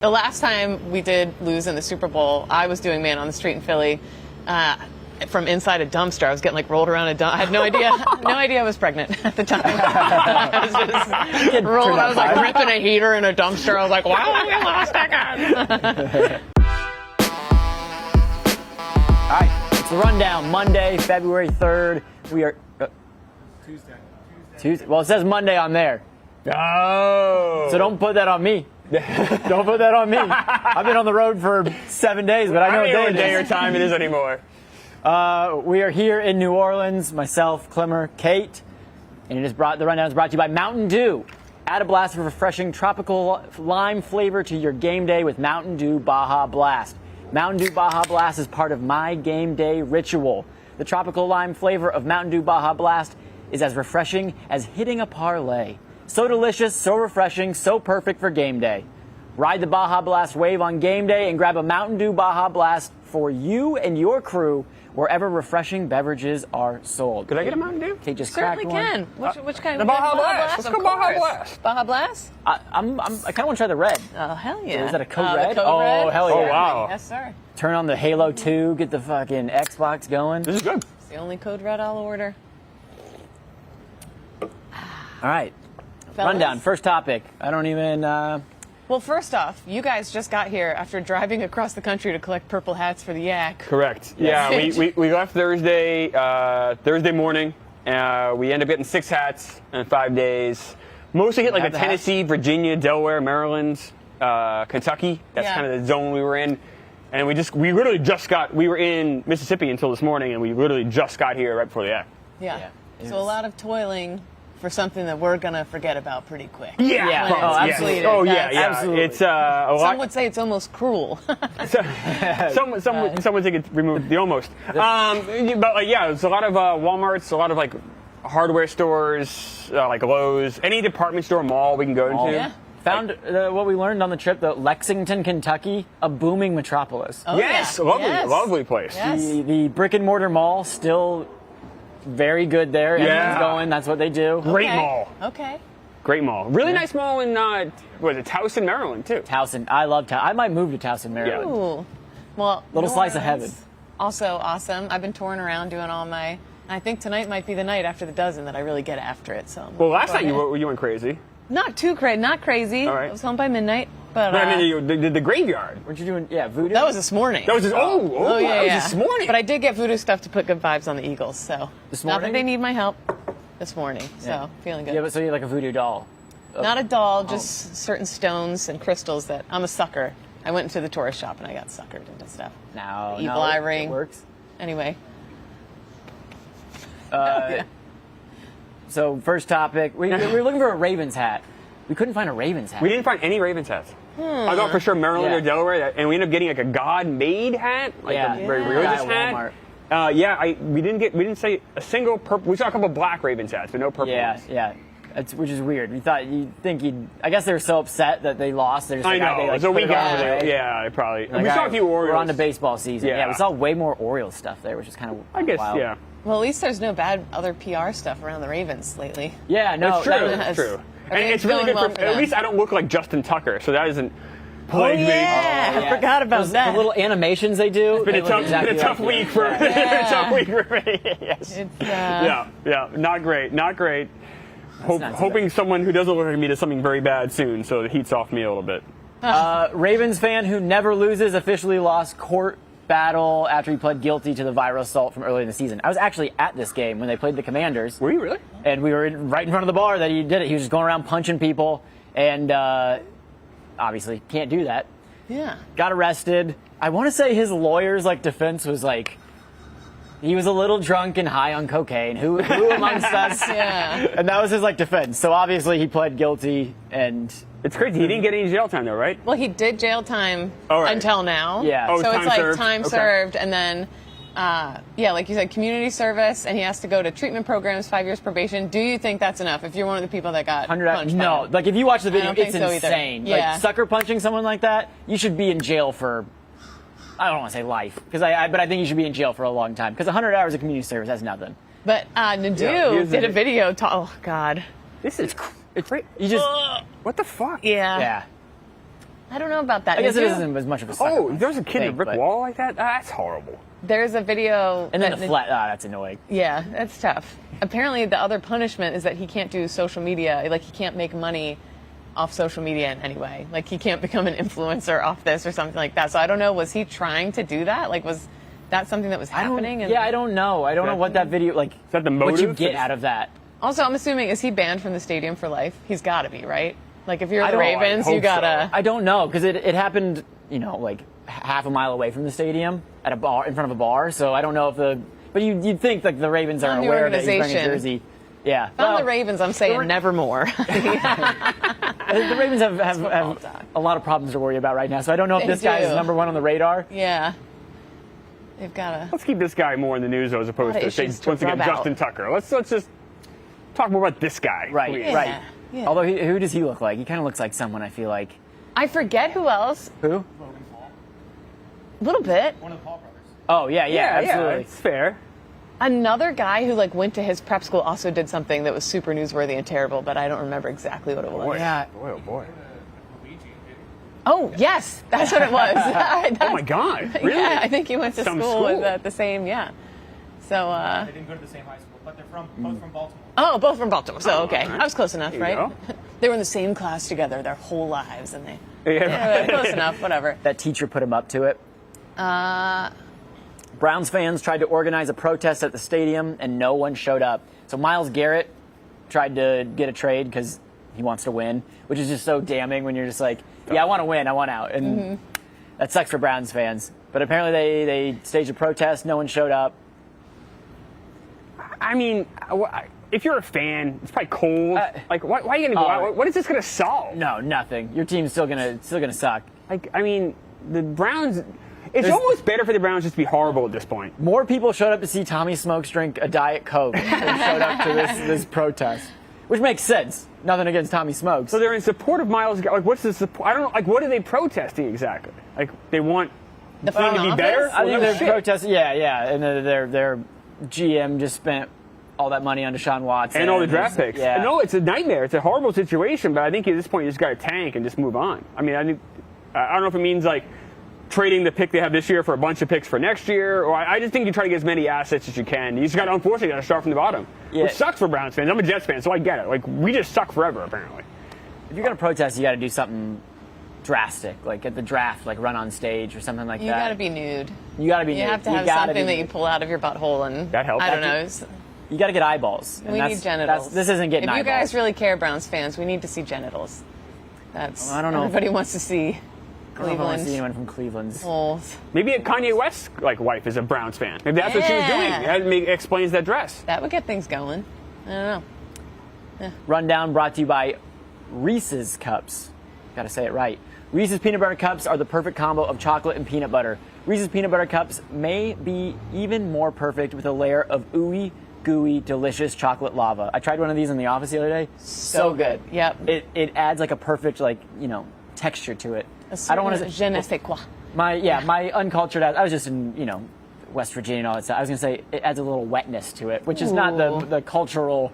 The last time we did lose in the Super Bowl, I was doing Man on the Street in Philly from inside a dumpster. I was getting like rolled around a dumpster. I had no idea I was pregnant at the time. I was just rolling. I was like ripping a heater in a dumpster. I was like, wow, we lost again. All right, it's the rundown. Monday, February 3rd. We are Tuesday. Well, it says Monday on there. Oh. So don't put that on me. Don't put that on me. I've been on the road for 7 days, but I know what day or time it is anymore. We are here in New Orleans. Myself, Clemmer, Kate, and the rundown is brought to you by Mountain Dew. Add a blast of refreshing tropical lime flavor to your game day with Mountain Dew Baja Blast. Mountain Dew Baja Blast is part of my game day ritual. The tropical lime flavor of Mountain Dew Baja Blast is as refreshing as hitting a parlay. So delicious, so refreshing, so perfect for game day. Ride the Baja Blast wave on game day and grab a Mountain Dew Baja Blast for you and your crew wherever refreshing beverages are sold. Could I get a Mountain Dew? Okay, just Certainly crack one. can. Which kind? The Baja Blast. Let's Of go Baja course. Blast. Baja Blast? I kind of want to try the red. Oh, hell yeah. Is that a code The red? code Oh, red? hell yeah. Oh, wow. Yes, sir. Turn on the Halo 2, get the fucking Xbox going. This is good. It's the only code red I'll order. All right. Fellas? Rundown, first topic. I don't even... Well, first off, you guys just got here after driving across the country to collect purple hats for the Yak. Correct. Yeah, we left Thursday morning. We ended up getting 6 hats in 5 days. Mostly hit like the Tennessee, Virginia, Delaware, Maryland, Kentucky. That's kind of the zone we were in. And we were in Mississippi until this morning, and we literally just got here right before the Yak. Yeah. So a lot of toiling for something that we're going to forget about pretty quick. Yeah. Oh, absolutely. Oh, yeah. Absolutely. It's a lot. Some would say it's almost cruel. Some would think it's removed the almost. But there's a lot of Walmarts, a lot of like hardware stores, like Lowe's, any department store, mall we can go into. Yeah. Found what we learned on the trip, that Lexington, Kentucky, a booming metropolis. Oh, Yes, yeah. lovely place. Yes. The brick and mortar mall still very good there. Everyone's going. That's what they do. Great mall. Okay. Great mall. Really nice mall in Towson, Maryland too. Towson. I love Towson. I might move to Towson, Maryland. Ooh. Well, Little New slice of Orleans, heaven. Also awesome. I've been touring around doing all my. I think tonight might be the night after the dozen that I really get after it. So. Well, last night you went crazy. Not too crazy. Not crazy. All right. I was home by midnight, but. But I mean, the graveyard. Weren't you doing, voodoo? That was this morning. That was just, That was this morning. But I did get voodoo stuff to put good vibes on the Eagles. So. This Not that morning? they need my help. This morning. So feeling good. Yeah, but so you're like a voodoo doll. Not a doll, just certain stones and crystals that I'm a sucker. I went into the tourist shop and I got suckered into stuff. No, Evil eye ring. It works. Anyway. So first topic, we were looking for a Ravens hat. We couldn't find a Ravens hat. We didn't find any Ravens hats. I thought for sure Maryland or Delaware, and we ended up getting like a God-made hat, like a very religious hat. We didn't say a single purple. We saw a couple of black Ravens hats, but no purple ones. Yeah. Which is weird. I guess they were so upset that they lost. They're just I like, know. They, It was a weekend. away. Yeah, they probably. Like, we saw a few Orioles. We're on to baseball season. Yeah. We saw way more Orioles stuff there, which is kind of I guess, wild. yeah. Well, at least there's no bad other PR stuff around the Ravens lately. Yeah, no. That's true. That's true. And it's really good for. At least I don't look like Justin Tucker, so that isn't plagued me. I forgot about that. The little animations they do. It's been a tough week for me. Yes. It's, Not great. Not great. Hoping someone who doesn't look like me does something very bad soon, so it heats off me a little bit. Ravens fan who never loses officially lost court battle after he pled guilty to the viral assault from earlier in the season. I was actually at this game when they played the Commanders. Were you really? And we were right in front of the bar that he did it. He was just going around punching people, and obviously can't do that. Yeah. Got arrested. I want to say his lawyer's defense was he was a little drunk and high on cocaine. Who amongst us? Yeah. And that was his defense. So obviously he pled guilty, and It's crazy. He didn't get any jail time though, right? Well, he did jail time right. until now. Yeah. Oh, So it's like served. time served, and then, like you said, community service, and he has to go to treatment programs, 5 years probation. Do you think that's enough if you're one of the people that got punched? No. If you watch the video, don't think it's so either. insane. Yeah. Sucker punching someone like that, you should be in jail for, I don't want to say life, but I think you should be in jail for a long time, because 100 hours of community service, that's nothing. But Nadeau did a video. Oh God. This is It's you just what the fuck? Yeah. yeah. I don't know about that. I guess it Did you? isn't as much of a Oh, sacrifice there's a kid in a thing, brick but- wall like that? That's horrible. There's a video. And then the flat. That's annoying. Yeah, that's tough. Apparently, the other punishment is that he can't do social media. Like, he can't make money off social media in any way. Like, he can't become an influencer off this or something like that. So I don't know. Was he trying to do that? Like, was that something that was happening? Yeah, I don't know. I don't know what that video like. Is that the What you motive? get out of that? Also, I'm assuming, is he banned from the stadium for life? He's got to be, right? Like, if you're I the don't- Ravens, I you hope gotta. I don't know because it happened. Like half a mile away from the stadium at a bar in front of a bar. So I don't know if But you'd think like the Ravens are On the aware that he's wearing a organization. jersey. Yeah. If I'm Well, the Ravens, I'm saying nevermore. the Ravens have a lot of problems to worry about right now. So I don't know if They this guy is do. number one on the radar. Yeah. They've got to. Let's keep this guy more in the news, though, as opposed Lot to, of say, issues to once again, rub out. Justin Tucker. Let's just talk more about this guy. Right. please. Right. Yeah. Although who does he look like? He kind of looks like someone I feel like. I forget who else. Who? A little bit. One of the Paul brothers. Oh yeah, absolutely. it's fair. Another guy who like went to his prep school also did something that was super newsworthy and terrible, but I don't remember exactly what it was. Boy, Yeah. boy, oh boy. Luigi, maybe. Oh yes, that's what it was. Oh my God! Really? Yeah, I think he went to Some school with school. the same. Yeah. So. They didn't go to the same high school, but they're both from Baltimore. Oh, both from Baltimore. So okay, all right. I was close enough, There you right? go. They were in the same class together their whole lives, and they. Yeah. Close enough. Whatever. That teacher put him up to it. Browns fans tried to organize a protest at the stadium, and no one showed up. So Myles Garrett tried to get a trade because he wants to win, which is just so damning when you're just like, yeah, I want to win, I want out. And that sucks for Browns fans. But apparently they staged a protest, no one showed up. I mean, if you're a fan, it's probably cold. Like, why are you gonna go? What is this gonna solve? No, nothing. Your team's still gonna suck. Like, I mean, the Browns. It's almost better for the Browns just to be horrible at this point. More people showed up to see Tommy Smokes drink a Diet Coke than showed up to this protest, which makes sense. Nothing against Tommy Smokes. So they're in support of Myles. Like, what's the support? I don't know. Like, what are they protesting exactly? Like, they want The thing to front be office? better. I think Well, they're shit. protesting. Yeah, and their GM just spent all that money on Deshaun Watson And all the draft picks. Yeah, No, it's a nightmare. It's a horrible situation. But I think at this point you just got to tank and just move on. I mean, I don't know if it means like trading the pick they have this year for a bunch of picks for next year, or I just think you try to get as many assets as you can. You just got to, unfortunately, got to start from the bottom. Yeah. Which sucks for Browns fans. I'm a Jets fan, so I get it. Like, we just suck forever, apparently. If you're gonna protest, you got to do something drastic, like at the draft, like run on stage or something like You that. got to be nude. You got to be. You nude. have to have gotta something be that you nude. pull out of your butthole, and That helps. I don't know. it's- You got to get eyeballs. and We that's- need genitals. This isn't getting If you eyeballs. guys really care, Browns fans, we need to see genitals. That's. I don't know. Everybody wants to see I don't know if I want to see Cleveland anyone from Cleveland's. holes. Maybe a Kanye West wife is a Browns fan. Maybe that's what she was doing. Yeah. That explains that dress. That would get things going. I don't know. Rundown brought to you by Reese's Cups. Got to say it right. Reese's Peanut Butter Cups are the perfect combo of chocolate and peanut butter. Reese's Peanut Butter Cups may be even more perfect with a layer of ooey, gooey, delicious chocolate lava. I tried one of these in the office the other day. So good. Yep. It adds like a perfect texture to it. I don't want to Je ne sais quoi. my uncultured ass. I was just in West Virginia and all that stuff. I was gonna say it adds a little wetness to it, which is not Ooh. the cultural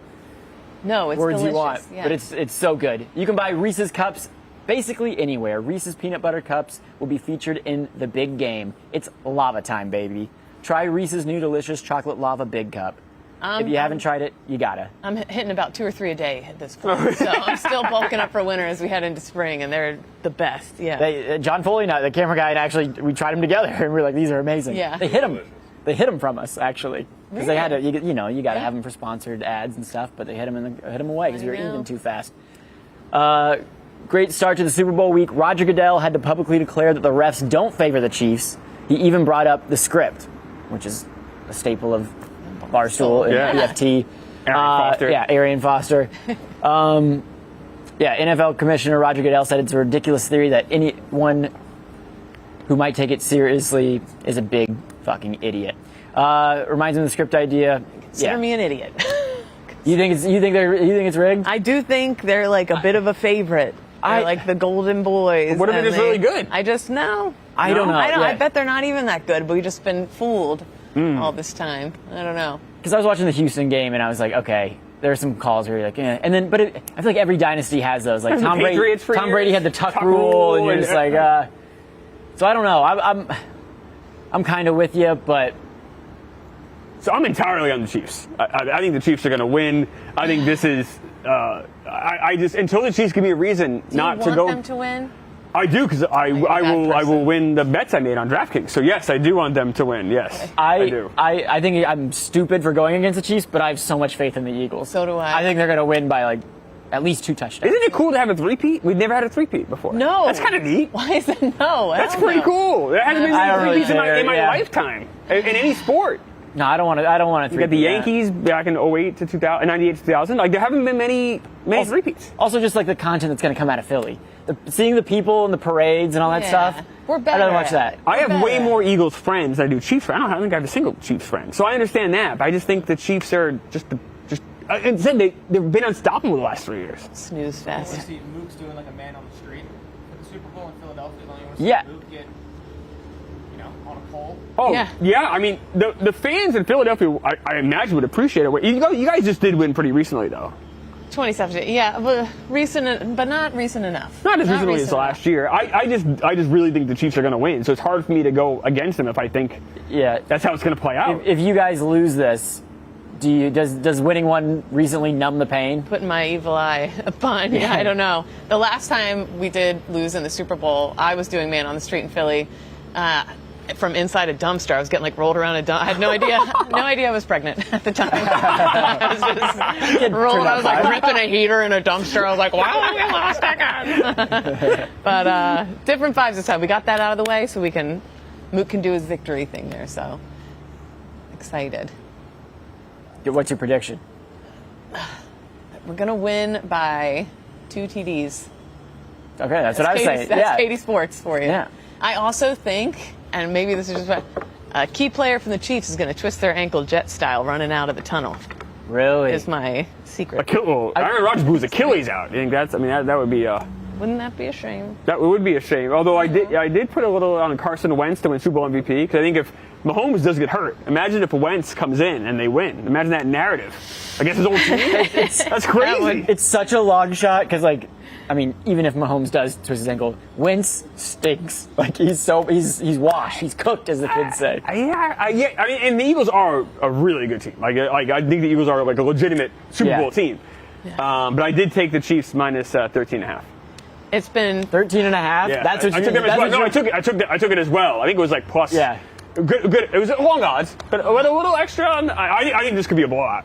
No, it's words delicious. you want, Yeah. but it's so good. You can buy Reese's Cups basically anywhere. Reese's Peanut Butter Cups will be featured in the big game. It's lava time, baby. Try Reese's new delicious chocolate lava big cup. If you haven't tried it, you gotta. I'm hitting about 2 or 3 a day at this point, so I'm still bulking up for winter as we head into spring, and they're the best. Yeah. John Foley, the camera guy, and actually we tried them together, and we were like, these are amazing. Yeah. They hit them. They hit them from us actually, because they had to. Really? You got to Yeah. have them for sponsored ads and stuff, but they hit them away because we were I know. eating too fast. Great start to the Super Bowl week. Roger Goodell had to publicly declare that the refs don't favor the Chiefs. He even brought up the script, which is a staple of Barstool and Yeah. PFT. Arian Foster. Yeah, Arian Foster. NFL Commissioner Roger Goodell said it's a ridiculous theory that anyone who might take it seriously is a big fucking idiot. Reminds him of the script idea. Consider me an idiot. You think it's rigged? I do think they're like a bit of a favorite. They're like the Golden Boys. What if and it is really good? I just know. I don't know. I Yeah. bet they're not even that good, but we've just been fooled all this time. I don't know. Because I was watching the Houston game and I was like, okay, there's some calls where you're like, and then, but I feel like every dynasty has those. Like Tom Brady, Patriots for Tom Brady years. had the tuck rule, and you're just like, so I don't know. I'm kind of with you, but. So I'm entirely on the Chiefs. I think the Chiefs are going to win. I think this is. I just until the Chiefs give me a reason not to go. Do you want them to win? I do because I will win the bets I made on DraftKings. So yes, I do want them to win. Yes, I do. I think I'm stupid for going against the Chiefs, but I have so much faith in the Eagles. So do I. I think they're going to win by like at least 2 touchdowns. Isn't it cool to have a three-peat? We've never had a three-peat before. No. That's kind of neat. Why is it no? That's pretty cool. There hasn't been I don't many really three-peats in my care, lifetime in any sport. No, I don't want to. I don't want to. You got the Yankees back in 08 to 2000, 98 to 2000. Like there haven't been many three-peats. Also, just like the content that's going to come out of Philly, seeing the people and the parades and all that stuff. We're better. I'd rather watch that. I have way more Eagles friends than I do Chiefs friends. I don't think I have a single Chiefs friend. So I understand that, but I just think the Chiefs are and said they've been unstoppable the last 3 years. Snooze I want fest. to see Mook's doing like a man on the street for the Super Bowl in Philadelphia. I want to Yeah. see Mook get, on a pole. Oh, Yeah. yeah. I mean, the fans in Philadelphia, I imagine, would appreciate it. You guys just did win pretty recently, though. 2017. Yeah, but recent, but not recent enough. Not as recently as recent last year. I just really think the Chiefs are going to win. So it's hard for me to go against them if I think that's how it's going to play out. If you guys lose this, does winning one recently numb the pain? Putting my evil eye upon. Yeah, I don't know. The last time we did lose in the Super Bowl, I was doing man on the street in Philly. From inside a dumpster, I was getting like rolled around a dumpster. I had no idea I was pregnant at the time. I was just rolling. I was like ripping a heater in a dumpster. I was like, wow, we lost again. But different vibes this time. We got that out of the way, so Mook can do his victory thing there. So excited. What's your prediction? We're gonna win by 2 TDs. Okay, that's what I was saying. That's Katie Sports for you. Yeah. I also think, and maybe this is just a key player from the Chiefs is going to twist their ankle jet style running out of the tunnel. Really? Is my secret. Aaron Rodgers blew his Achilles out. You think that would be Wouldn't that be a shame? That would be a shame. Although I did put a little on Carson Wentz to win Super Bowl MVP because I think if Mahomes does get hurt, imagine if Wentz comes in and they win. Imagine that narrative against his old team. That's crazy. It's such a long shot because, like, I mean, even if Mahomes does twist his ankle, Wentz stinks. Like he's washed. He's cooked, as the kids say. I mean, and the Eagles are a really good team. Like I think the Eagles are like a legitimate Super Bowl team. Yeah. But I did take the Chiefs minus 13.5. It's been 13.5. Yeah. That's what I took them as well. No, I took it as well. I think it was like plus. Yeah. Good. It was long odds, but a little extra. I think this could be a blowout.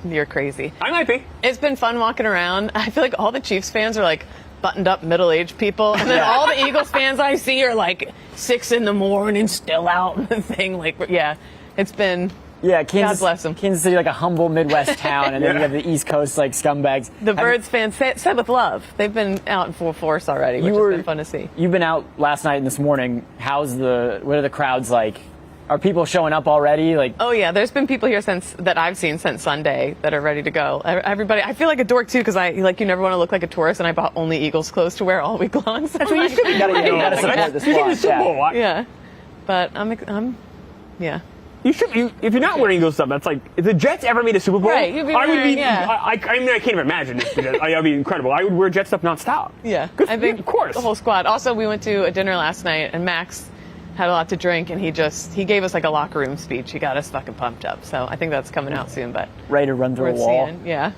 You're crazy. I might be. It's been fun walking around. I feel like all the Chiefs fans are like buttoned up middle-aged people, and then all the Eagles fans I see are like 6 a.m. still out in the thing. Like, yeah, it's been. Yeah, God bless them. Kansas City, like a humble Midwest town, and then you have the East Coast like scumbags. The Birds fans said with love. They've been out in full force already, which has been fun to see. You've been out last night and this morning. What are the crowds like? Are people showing up already? Like, oh yeah, there's been people here that I've seen since Sunday that are ready to go. Everybody, I feel like a dork too because you never want to look like a tourist, and I bought only Eagles clothes to wear all week long. So you gotta support this squad. Yeah, but I'm yeah. You should. If you're not wearing Eagles stuff, that's like if the Jets ever made a Super Bowl. Right, you'd be I would wearing, be. yeah. I mean, I can't even imagine this. I'd be incredible. I would wear Jet stuff nonstop. Yeah, I think of course. the whole squad. Also, we went to a dinner last night, and Max had a lot to drink, and he gave us like a locker room speech. He got us fucking pumped up. So I think that's coming out soon. But ready to run through a wall. Seeing, yeah.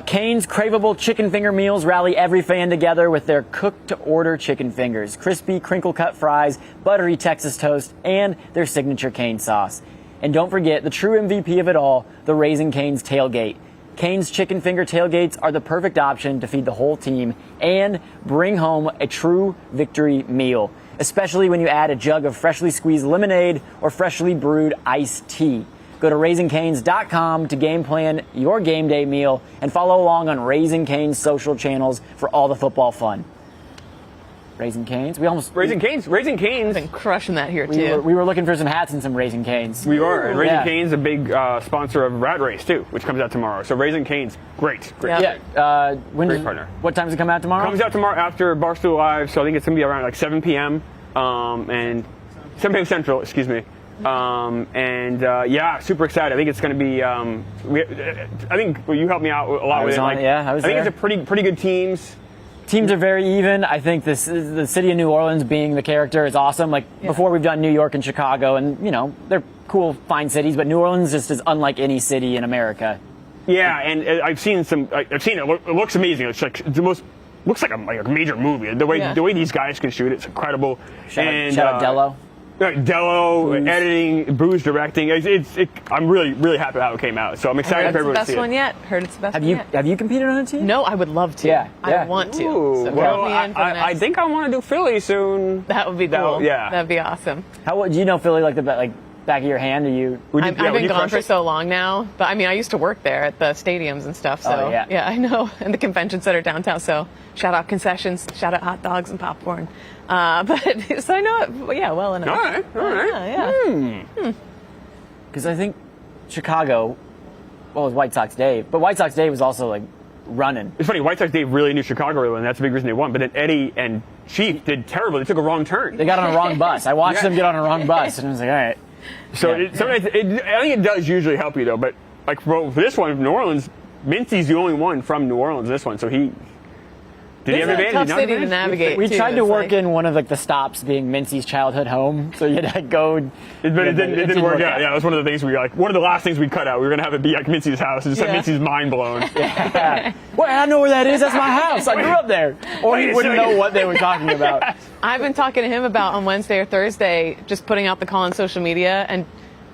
Cane's craveable chicken finger meals rally every fan together with their cooked-to-order chicken fingers, crispy crinkle-cut fries, buttery Texas toast, and their signature Cane sauce. And don't forget the true MVP of it all, the Raising Cane's tailgate. Cane's chicken finger tailgates are the perfect option to feed the whole team and bring home a true victory meal, especially when you add a jug of freshly squeezed lemonade or freshly brewed iced tea. Go to RaisingCanes.com to game plan your game day meal and follow along on Raising Cane's social channels for all the football fun. Raising Cane's? Raising Cane's. Been crushing that here too. We were looking for some hats and some Raising Cane's. We are. And Raising Cane's a big sponsor of Rat Race too, which comes out tomorrow. So Raising Cane's, great. Yeah. Great partner. What time does it come out tomorrow? Comes out tomorrow after Barstool Live, so I think it's going to be around like 7 p.m. And 7 p.m. Central, excuse me. Yeah, super excited. I think it's going to be. I think you helped me out a lot with it. I was I think there. it's a pretty good teams. Teams are very even. I think the city of New Orleans being the character is awesome. Like before, we've done New York and Chicago, and they're cool, fine cities. But New Orleans just is unlike any city in America. Yeah, and I've seen some. I've seen it. It looks amazing. It's like the most. Looks like a major movie. The way these guys can shoot it's incredible. Shout out Dello. Dello, editing, Boo's directing. I'm really happy how it came out. So I'm excited for everyone to see it. It's the best one yet. Heard it's the best one yet. Have you competed on a team? No, I would love to. Yeah. I want to. Ooh, So well, count me in for the I next. think I want to do Philly soon. That would be cool. Yeah. That'd be awesome. Do you know Philly like the back of your hand? Are you? I've been gone for so long now, but I mean, I used to work there at the stadiums and stuff. So yeah, I know, and the convention center downtown. So shout out concessions, shout out hot dogs and popcorn. But so I know it, well enough. All right. Because I think Chicago, it was White Sox Dave, but White Sox Dave was also like running. It's funny, White Sox Dave really knew Chicago really well, and that's the big reason they won. But then Eddie and Chief did terrible. They took a wrong turn. They got on a wrong bus. I watched them get on a wrong bus, and I was like, all right. So sometimes I think it does usually help you though. But like for this one, New Orleans, Mincy's the only one from New Orleans. This one, so he. Did he have It's a advantage? tough Did he not city to have advantage? navigate. We too. tried to It's work like- in one of like the stops being Mincy's childhood home, so you had to go. But it didn't work out. Yeah, that was one of the things one of the last things we cut out. We were gonna have it be like Mincy's house, and just have Mincy's mind blown. Yeah. Well, I know where that is. That's my house. I grew up there. Or he wouldn't know what they were talking about. I've been talking to him about on Wednesday or Thursday, just putting out the call on social media and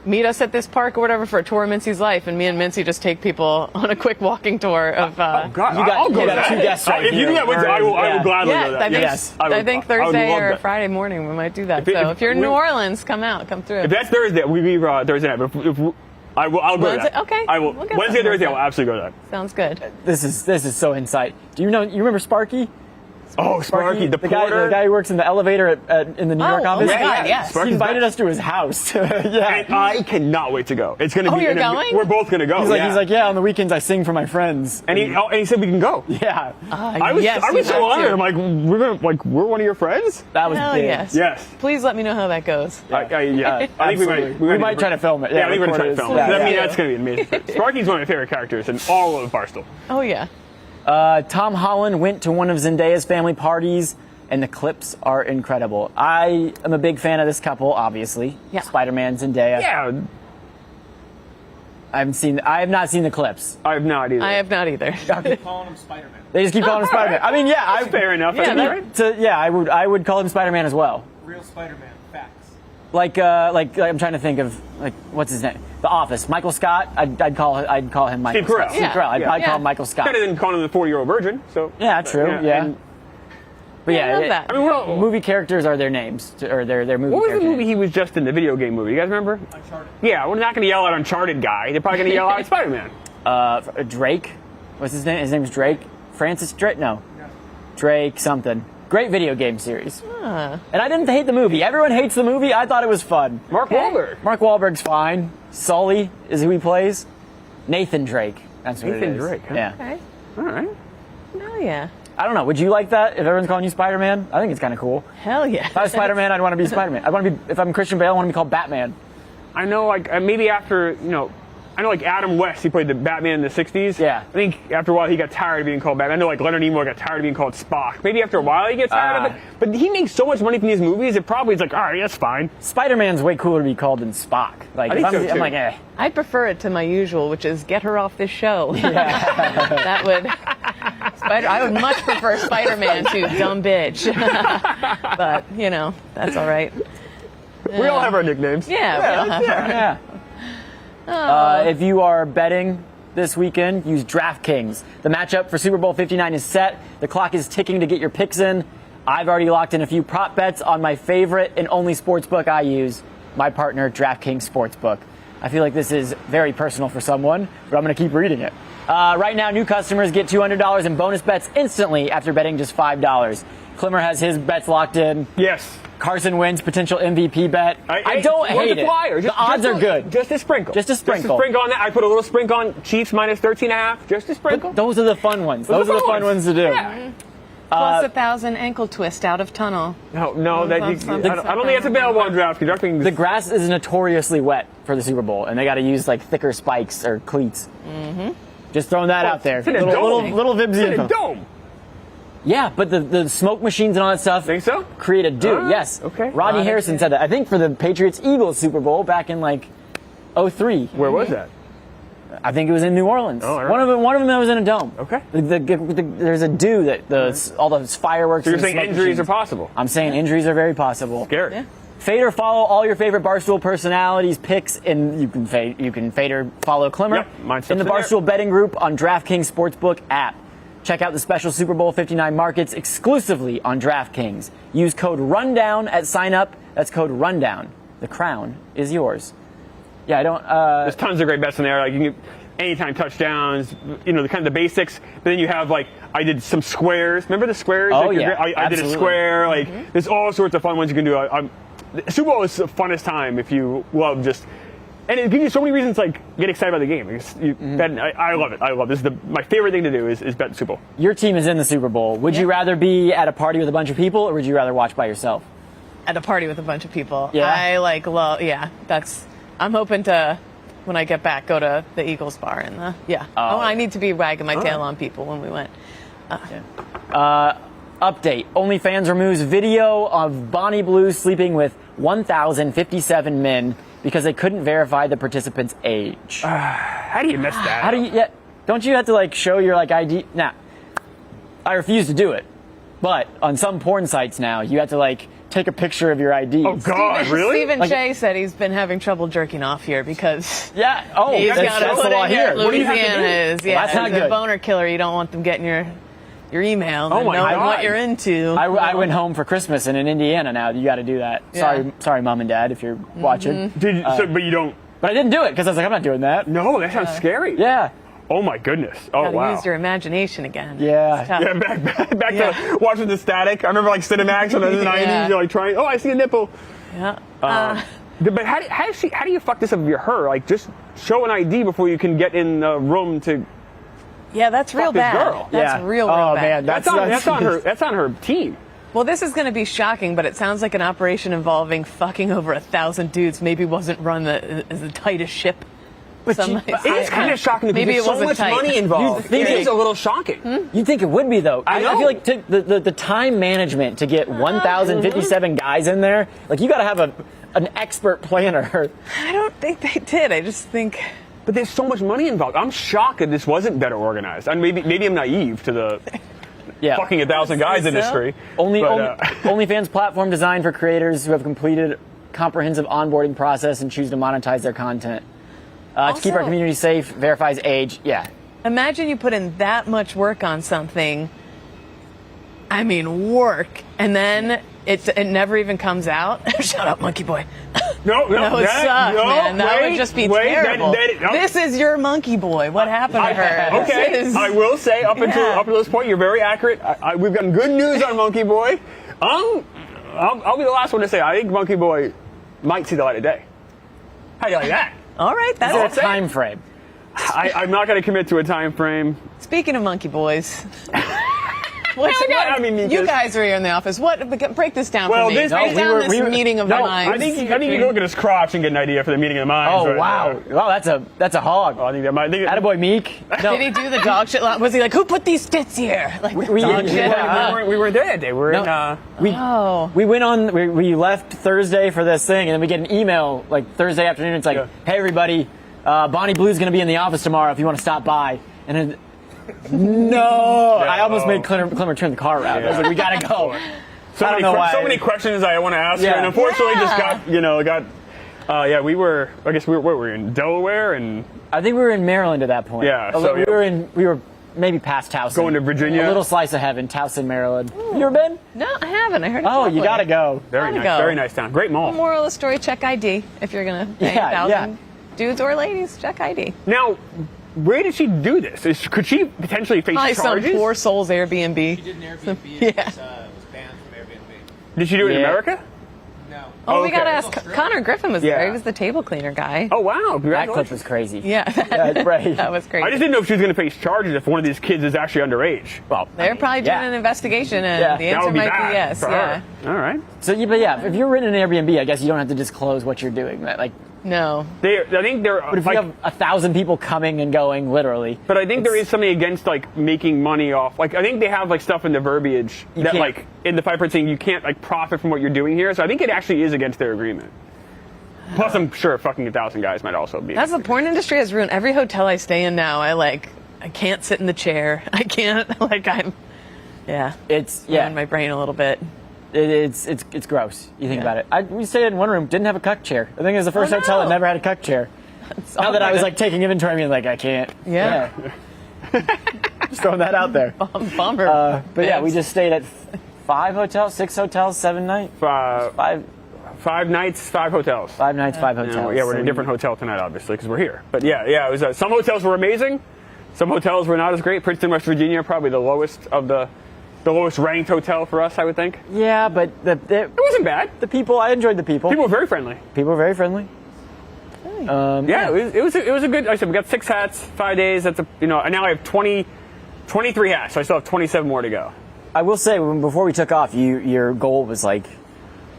meet us at this park or whatever for a tour of Mincy's life, and me and Mincy just take people on a quick walking tour of. God, I'll go to got that. two guests right If you do here. that, I will gladly go to that. I think I would Thursday love or that. Friday morning we might do that. If If you're in New Orleans, come through. If that's Thursday, we leave Thursday night. But I'll go to Wednesday? that. Okay. I will. We'll get Wednesday, something Thursday, like I'll absolutely go to that. Sounds good. This is so insight. You remember Sparky? Oh, Sparky, the porter. The guy who works in the elevator in the New York office. Oh my God, yes. He invited us to his house. Yeah. And I cannot wait to go. It's going to be. you're going? We're both going to go. He's like, on the weekends I sing for my friends. And he said we can go. Yeah. I was so honored. I'm like, we're one of your friends. That was Hell big. yes. Yes. Please let me know how that goes. I think We might try to film it. Yeah, I think we're going to try to film it. Yeah. I mean, that's going to be amazing. Sparky's one of my favorite characters in all of Barstool. Oh yeah. Tom Holland went to one of Zendaya's family parties, and the clips are incredible. I am a big fan of this couple, obviously. Yeah. Spider-Man, Zendaya. Yeah. I have not seen the clips. I have not either. I have not either. Calling him Spider-Man. They just keep calling him Spider-Man. I mean, fair enough. Yeah, right? I would call him Spider-Man as well. Real Spider-Man. Facts. Like I'm trying to think of what's his name? The Office. Michael Scott. I'd call him Michael Steve Carell. Scott. Steve Carell. I'd probably call him Michael Scott. Better than calling him the 40-year-old virgin. So. Yeah, true. Yeah. And But I love that. I mean, we're all, movie characters are their names, or their movie. what was the character movie he was just in the video game movie? You guys remember? Uncharted. Yeah, we're not going to yell at Uncharted guy. They're probably going to yell at Spider-Man. Drake. What's his name? His name's Drake. Francis Drake. No. Drake something. Great video game series. And I didn't hate the movie. Everyone hates the movie. I thought it was fun. Mark Wahlberg. Mark Wahlberg's fine. Sully is who he plays. Nathan Drake. That's what Nathan it is. Drake, huh? Yeah. Okay. All right. Hell yeah. I don't know. Would you like that if everyone's calling you Spider-Man? I think it's kind of cool. Hell yeah. If I was Spider-Man, I'd want to be Spider-Man. If I'm Christian Bale, I want to be called Batman. I know, like, maybe after, I know, like, Adam West, he played the Batman in the 60s. Yeah. I think after a while he got tired of being called Batman. I know, like, Leonard Nimoy got tired of being called Spock. Maybe after a while he gets tired of it. But he makes so much money from these movies, it probably is like, all right, that's fine. Spider-Man's way cooler to be called than Spock. Like, I think so, I'm too. like, eh. I prefer it to my usual, which is get her off this show. That would. I would much prefer Spider-Man to dumb bitch. But that's all right. We all have our nicknames. Yeah. We all have Yeah. If you are betting this weekend, use DraftKings. The matchup for Super Bowl 59 is set. The clock is ticking to get your picks in. I've already locked in a few prop bets on my favorite and only sportsbook I use, my partner, DraftKings Sportsbook. I feel like this is very personal for someone, but I'm going to keep reading it. Right now, new customers get $200 in bonus bets instantly after betting just $5. Climmer has his bets locked in. Yes. Carson Wentz, potential MVP bet. I don't hate it. Flyer. The odds are good. Just a sprinkle. Just a sprinkle. Just a sprinkle on that. I put a little sprinkle on Chiefs minus 13.5. Just a sprinkle. Those are the fun ones. Those are the fun ones to do. Yeah. Plus 1,000 ankle twist out of tunnel. No, Something, I don't think that's available on DraftKings. DraftKings. The grass is notoriously wet for the Super Bowl, and they got to use like thicker spikes or cleats. Mm-hmm. Just throwing that out there. It's in a dome. Little Vibsy It's in info. a dome. Yeah, but the smoke machines and all that stuff. Think so? Create a dew. Yes. Okay. Rodney Harrison said that. I think for the Patriots-Eagles Super Bowl back in like 03. Where was that? I think it was in New Orleans. Oh, all right. One of them was in a dome. Okay. There's a dew that all those fireworks. So you're and saying smoke injuries machines. are possible? I'm saying injuries are very possible. Scary. Yeah. Fade or follow all your favorite Barstool personalities picks, and you can fade or follow Climmer Yep, mine steps in the in there. Barstool betting group on DraftKings Sportsbook app. Check out the special Super Bowl 59 markets exclusively on DraftKings. Use code RUNDOWN at sign up. That's code RUNDOWN. The crown is yours. Yeah, I don't. There's tons of great bets in there. Like you can get anytime touchdowns, the kind of the basics. But then you have like I did some squares. Remember the squares? Oh, like, yeah, I did a absolutely. square. Like there's all sorts of fun ones you can do. The Super Bowl is the funnest time if you love just. And it gives you so many reasons to like get excited about the game. I love it. I love it. This is my favorite thing to do is bet the Super Bowl. Your team is in the Super Bowl. Would you rather be at a party with a bunch of people, or would you rather watch by yourself? At a party with a bunch of people. Yeah. I love. Yeah, I'm hoping to. When I get back, go to the Eagles bar and I need to be wagging my tail on people when we went. Update. OnlyFans removes video of Bonnie Blue sleeping with 1,057 men because they couldn't verify the participant's age. How do you miss that? How do you? Yeah, don't you have to like show your like ID? Nah, I refuse to do it. But on some porn sites now, you have to like take a picture of your ID. Oh God, really? Stephen Like- Shea said he's been having trouble jerking off here because Yeah. Oh, he's that's got to the put law in here. here. What do you have to do? Louisiana is that's not it's a good. boner killer. You don't want them getting your email and my knowing God. what you're into. I went home for Christmas, and in Indiana now you got to do that. Yeah. Sorry, mom and dad, if you're watching. But you don't. But I didn't do it because I was like, I'm not doing that. No, that sounds scary. Yeah. Oh my goodness. Oh Gotta wow. use your imagination again. Yeah. It's tough. Yeah, back Yeah. to watching the static. I remember like Cinemax on the 90s. You're like trying. Oh, I see a nipple. Yeah. But how do you fuck this up if you're her? Like just show an ID before you can get in the room to. Yeah, that's real Fuck this bad. girl. That's Yeah. real Oh, bad. man, That's on her. That's on her team. Well, this is going to be shocking, but it sounds like an operation involving fucking over 1,000 dudes. Maybe wasn't run as the tightest ship. But It is kind of shocking because Maybe there's it so wasn't much tight. money involved. You think It is it- a little shocking. You'd think it would be though. I know. feel like the time management to get 1,057 guys in there, like you got to have an expert planner. I don't think they did. I just think. But there's so much money involved. I'm shocked that this wasn't better organized. And maybe I'm naive to the Yeah. fucking 1,000 guys so. industry. OnlyFans platform designed for creators who have completed comprehensive onboarding process and choose to monetize their content. To keep our Also- community safe, verifies age. Yeah. Imagine you put in that much work on something. I mean, work, and then it never even comes out. Shut up, monkey boy. No, That would suck, man. That would just be terrible. no. This is your monkey boy. What happened to her? Okay, This is- I will say up until Yeah. this point, you're very accurate. We've gotten good news on Monkey Boy. I'll be the last one to say I think Monkey Boy might see the light of day. How do you like that? All right, Is there a that's it. time frame? I'm not going to commit to a time frame. Speaking of monkey boys. I mean, you because- guys are here in the office. Break this down Well, for me. this- Break no, down this meeting of the minds. I think you can look at his crotch and get an idea for the meeting of the minds. Oh right wow! there. Wow, that's a hog. I think that might. Attaboy Meek. No. Did he do the dog shit? Was he like, who put these tits here? Like, we- dog we- shit? yeah. we weren't there that day. We were No. in. Oh. We went on. We left Thursday for this thing, and then we get an email like Thursday afternoon. It's like, Yeah. hey everybody, Bonnie Blue's going to be in the office tomorrow if you want to stop by. And then, no, I almost made Clemmer turn the car around. I was like, we got to go. I don't know why. So many questions I want to ask Yeah. her, and unfortunately, Yeah. just got. We were. I guess we were in Delaware and I think we were in Maryland at that point. Yeah, A so, li- we were maybe past Towson. Going to Virginia. A little slice of heaven, Towson, Maryland. You ever been? No, I haven't. I heard it's Oh, you lovely. got to go. very Gotta nice, go. very nice town. Great mall. Moral of the story, check ID. If you're going to pay Yeah, 1,000 dudes or ladies, check ID. Now, where did she do this? Could she potentially face Probably charges? some poor soul's Airbnb. She did an Airbnb. Yeah. It was banned from Airbnb. Did she do it in Yeah. America? No. Oh, we Okay. got to ask. Connor Griffin was there. Yeah. He was the table cleaner guy. Oh, wow. That Congratulations. clip was crazy. Yeah. That's right. That was crazy. I just didn't know if she was going to face charges if one of these kids is actually underage. Well, They're probably doing yeah. an investigation, and Yeah. the That answer would be might bad be yes. for Yeah. her. All right. So, but yeah, if you're renting an Airbnb, I guess you don't have to disclose what you're doing. Like, No. I think they're but if you have 1,000 people coming and going, literally. But I think there is something against like making money off. Like I think they have like stuff in the verbiage that can't. like in the fine print saying you can't like profit from what you're doing here. So I think it actually is against their agreement. Plus, I'm sure fucking 1,000 guys might also be. That's the porn industry has ruined every hotel I stay in now. I can't sit in the chair. I can't It's ruined my brain a little bit. It's gross. You think about it. We stayed in one room, didn't have a cuck chair. I think it was the first hotel that never had a cuck chair. Now that I was like taking inventory, I mean, like I can't. Yeah. Just throwing that out there. Bummer. But yeah, we just stayed at 5 hotels, 6 hotels, 7 nights, 5 nights, 5 hotels. 5 nights, 5 hotels. Yeah, we're in a different hotel tonight, obviously, because we're here. But yeah, it was. Some hotels were amazing. Some hotels were not as great. Princeton, West Virginia, probably the lowest of the lowest ranked hotel for us, I would think. Yeah, but It wasn't bad. the people, I enjoyed the people. People were very friendly. People were very friendly. Yeah, it was a good. Like I said, we got 6 hats, 5 days. That's and now I have 23 hats, so I still have 27 more to go. I will say, before we took off, your goal was like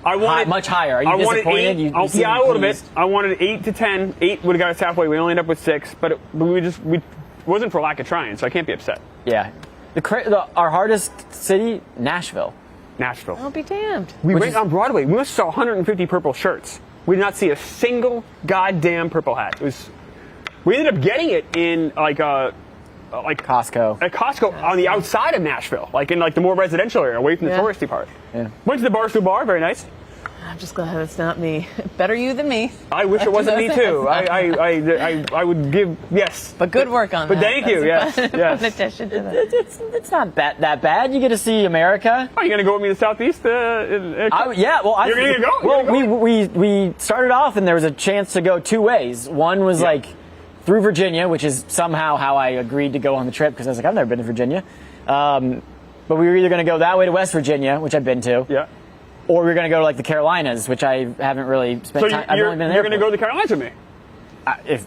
I wanted much higher. Are you I wanted disappointed? 8. You seemed Yeah, a little bit. pleased. I wanted 8 to 10. 8 would have got us halfway. We only ended up with 6, but it wasn't for lack of trying, so I can't be upset. Yeah. Our hardest city, Nashville. Nashville. I'll be damned. We Which went is- on Broadway. We must saw 150 purple shirts. We did not see a single goddamn purple hat. We ended up getting it in like Costco. at Costco on the outside of Nashville, like in like the more residential area, away from the Yeah. touristy part. Yeah. Went to the Barstool bar, very nice. I'm just glad it's not me. Better you than me. I wish it wasn't me too. I would give yes. But good work on But that. thank you. That's Yes, a fun yes. addition to that. It's not that bad. You get to see America. Are you gonna go with me to Southeast? Yeah, well, You're gonna go? Well, You're gonna we started off and there was a chance to go 2 ways. One was like through Virginia, which is somehow how I agreed to go on the trip because I was like, I've never been to Virginia. But we were either going to go that way to West Virginia, which I've been to, Yeah. or we were going to go to like the Carolinas, which I haven't really spent So time. I've only been there. you're gonna go to the Carolinas with me? I'd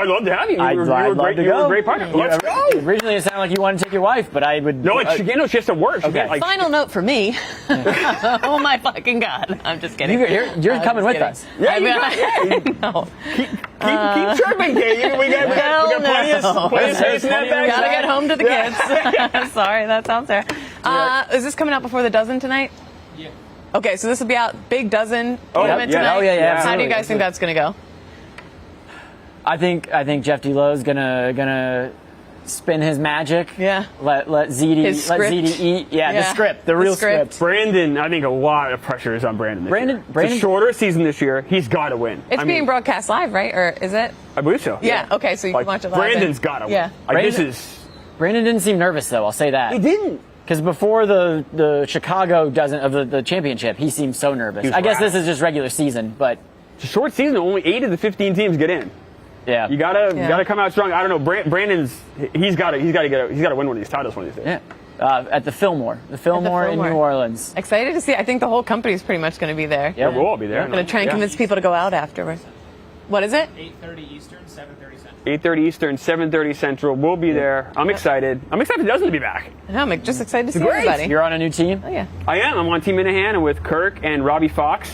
love to have you. I'd You were love great. to You were go. a great partner. Let's go. Originally, it sounded like you wanted to take your wife, but I would. No, she has to work. She Okay. can't, like, Final note for me. Oh my fucking God. I'm just kidding. You're I'm coming just with kidding. us. Yeah, you I got mean, no. keep chirping, Kate. We got plenty of space in that bag. Gotta get home to the kids. Sorry, that sounds fair. Is this coming out before the dozen tonight? Yeah. Okay, so this will be out big dozen tournament yeah. tonight. Oh, yeah, How do absolutely. you guys think that's gonna go? I think Jeff Delo's gonna spin his magic. Yeah. Let ZD His script. eat. Yeah, the script, the real script. Brandon, I think a lot of pressure is on Brandon. This year. Brandon- It's a shorter season this year. He's got to win. It's being broadcast live, right? Or is it? I believe so. Yeah. Okay, so you can watch it live. Brandon's got to win. Yeah. Like, this Brandon- is. Brandon didn't seem nervous though. I'll say that. He didn't. Because before the Chicago the championship, he seemed so nervous. was I guess rapt. this is just regular season, but It's a short season. Only 8 of the 15 teams get in. yeah, You gotta come out strong. I don't know. Brandon's he's got to win one of these titles one of these days. yeah. At the Fillmore in Fillmore. New Orleans. Excited to see. I think the whole company is pretty much going to be there. Yeah, We'll all be there. I'm going to try and convince people to go out afterwards. What is it? 8:30 Eastern, 7:30 Central. 8:30 Eastern, 7:30 Central. We'll be there. I'm excited. I'm excited for Dozen to be back. I know, I'm just excited to see Great. everybody. You're on a new team. Oh, yeah. I am. I'm on Team Minahan and with Kirk and Robbie Fox.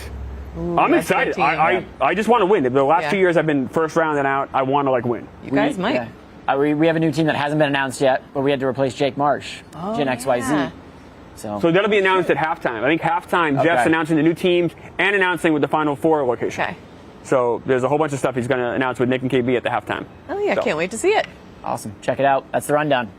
I'm that's a good excited. team. I just want to win. The last Yeah. 2 years I've been first round and out. I want to win. You guys might. Yeah. We have a new team that hasn't been announced yet, but we had to replace Jake Marsh, Gen XYZ. yeah. So So that'll be announced at halftime. I think halftime, Jeff's Okay. announcing the new teams and announcing with the Final Four location. Okay. So there's a whole bunch of stuff he's going to announce with Nick and KB at the halftime. Oh, yeah. So. Can't wait to see it. awesome. Check it out. That's the rundown.